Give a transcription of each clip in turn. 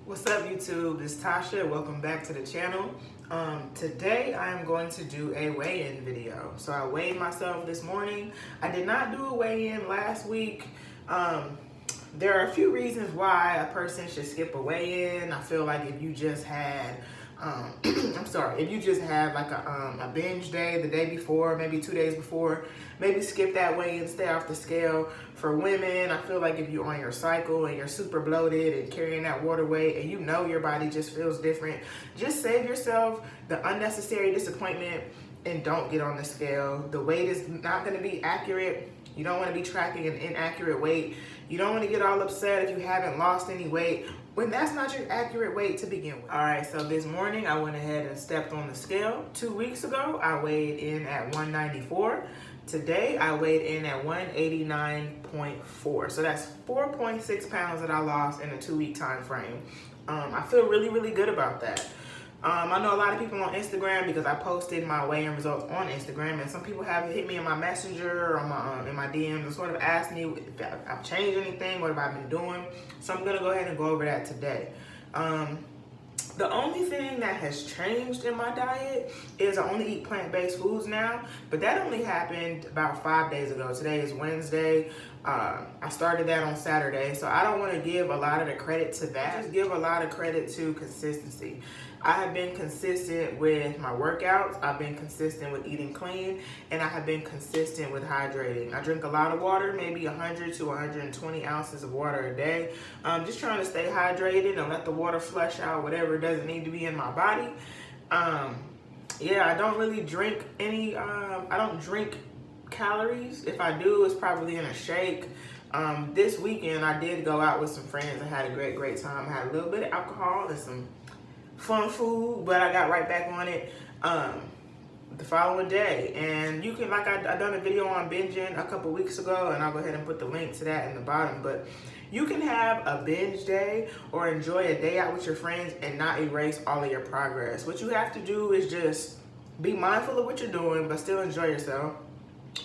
What's up, YouTube? This is Tasha. Welcome back to the channel. Today I am going to do a weigh-in video. So I weighed myself this morning. I did not do a weigh-in last week. There are a few reasons why a person should skip a weigh-in. I feel like if you just had if you just have like a binge day the day before, maybe 2 days before, maybe skip that weigh-in, stay off the scale. For women, I feel like if you're on your cycle and you're super bloated and carrying that water weight and you know your body just feels different, just save yourself the unnecessary disappointment and don't get on the scale. The weight is not going to be accurate. You don't want to be tracking an inaccurate weight. You don't want to get all upset if you haven't lost any weight when that's not your accurate weight to begin with. All right, so this morning I went ahead and stepped on the scale. 2 weeks ago, I weighed in at 194. Today, I weighed in at 189.4. So that's 4.6 pounds that I lost in a 2-week time frame. I feel really, really good about that. I know a lot of people on Instagram, because I posted my weigh-in results on Instagram, and some people have hit me in my messenger or in my DMs and sort of asked me if I've changed anything, what have I been doing. So I'm gonna go ahead and go over that today. The only thing that has changed in my diet is I only eat plant-based foods now, but that only happened about 5 days ago. Today is Wednesday. I started that on Saturday, so I don't want to give a lot of the credit to that. Just give a lot of credit to consistency. I have been consistent with my workouts, I've been consistent with eating clean, and I have been consistent with hydrating. I drink a lot of water, maybe 100 to 120 ounces of water a day. Just trying to stay hydrated and let the water flush out whatever doesn't need to be in my body. Yeah, I don't really drink any, I don't drink calories. If I do, it's probably in a shake. This weekend I did go out with some friends and had a great time. I had a little bit of alcohol and some fun food, but I got right back on it the following day. And you can, like I done a video on binging a couple weeks ago, and I'll go ahead and put the link to that in the bottom, but you can have a binge day or enjoy a day out with your friends and not erase all of your progress. What you have to do is just be mindful of what you're doing, but still enjoy yourself.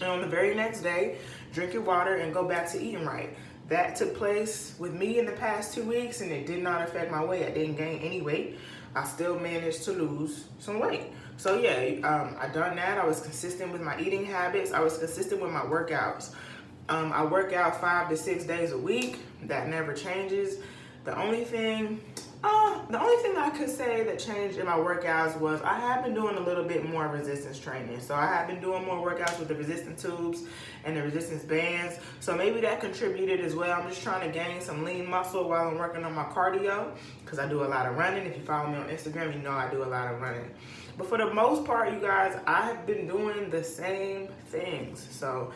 And on the very next day, drink your water and go back to eating right. That took place with me in the past 2 weeks, and it did not affect my weight. I didn't gain any weight. I still managed to lose some weight. So yeah, I done that. I was consistent with my eating habits. I was consistent with my workouts. I work out 5 to 6 days a week. That never changes. The only thing I could say that changed in my workouts was I have been doing a little bit more resistance training. So I have been doing more workouts with the resistance tubes and the resistance bands. So maybe that contributed as well. I'm just trying to gain some lean muscle while I'm working on my cardio, because I do a lot of running. If you follow me on Instagram, you know I do a lot of running. But for the most part, you guys, I have been doing the same things. So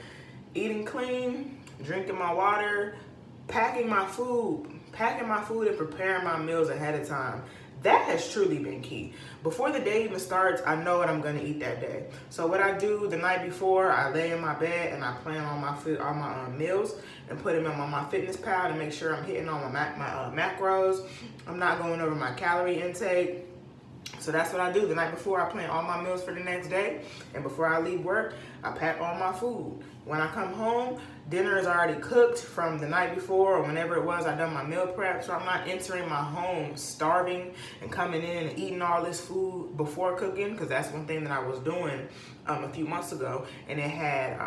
eating clean, drinking my water, packing my food and preparing my meals ahead of time. That has truly been key. Before the day even starts, I know what I'm gonna eat that day. So what I do the night before, I lay in my bed and I plan on my food, all my meals, and put them on my MyFitnessPal to make sure I'm hitting all my macros. I'm not going over my calorie intake. So that's what I do. The night before, I plan all my meals for the next day. And before I leave work, I pack all my food. When I come home, dinner is already cooked from the night before or whenever it was I done my meal prep. So I'm not entering my home starving and coming in and eating all this food before cooking, because that's one thing that I was doing a few months ago, and it had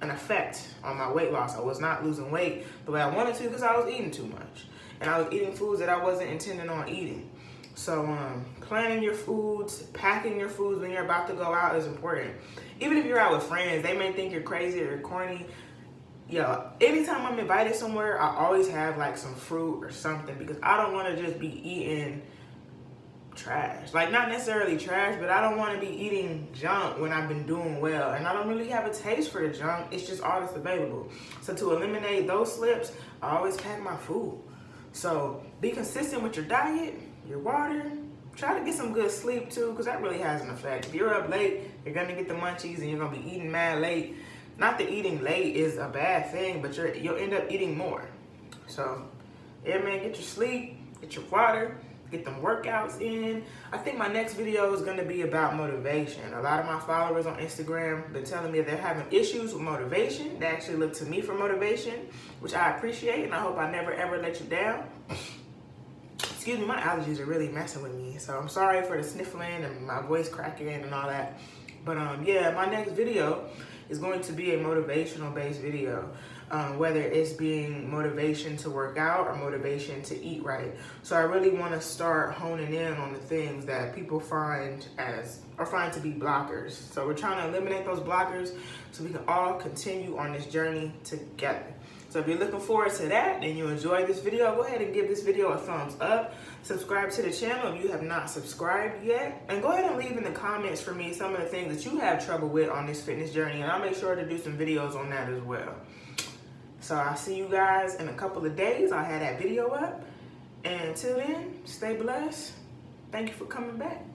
an effect on my weight loss. I was not losing weight the way I wanted to because I was eating too much. And I was eating foods that I wasn't intending on eating. So planning your foods, packing your foods when you're about to go out is important. Even if you're out with friends, they may think you're crazy or corny. Yo, anytime I'm invited somewhere, I always have like some fruit or something, because I don't want to just be eating trash. Like, not necessarily trash, but I don't want to be eating junk when I've been doing well. And I don't really have a taste for the junk. It's just all that's available. So to eliminate those slips, I always pack my food. So be consistent with your diet, your water. Try to get some good sleep too, because that really has an effect. If you're up late, you're going to get the munchies and you're going to be eating mad late. Not that eating late is a bad thing, but you'll end up eating more. So, yeah, man, get your sleep, get your water, get them workouts in. I think my next video is going to be about motivation. A lot of my followers on Instagram have been telling me they're having issues with motivation. They actually look to me for motivation, which I appreciate, and I hope I never ever let you down. excuse me, my allergies are really messing with me. So I'm sorry for the sniffling and my voice cracking and all that. But yeah, my next video is going to be a motivational based video. Whether it's being motivation to work out or motivation to eat right. So I really want to start honing in on the things that people find to be blockers. So we're trying to eliminate those blockers so we can all continue on this journey together. So if you're looking forward to that and you enjoy this video, go ahead and give this video a thumbs up. Subscribe to the channel if you have not subscribed yet. And go ahead and leave in the comments for me some of the things that you have trouble with on this fitness journey. And I'll make sure to do some videos on that as well. So I'll see you guys in a couple of days. I'll have that video up. And until then, stay blessed. Thank you for coming back.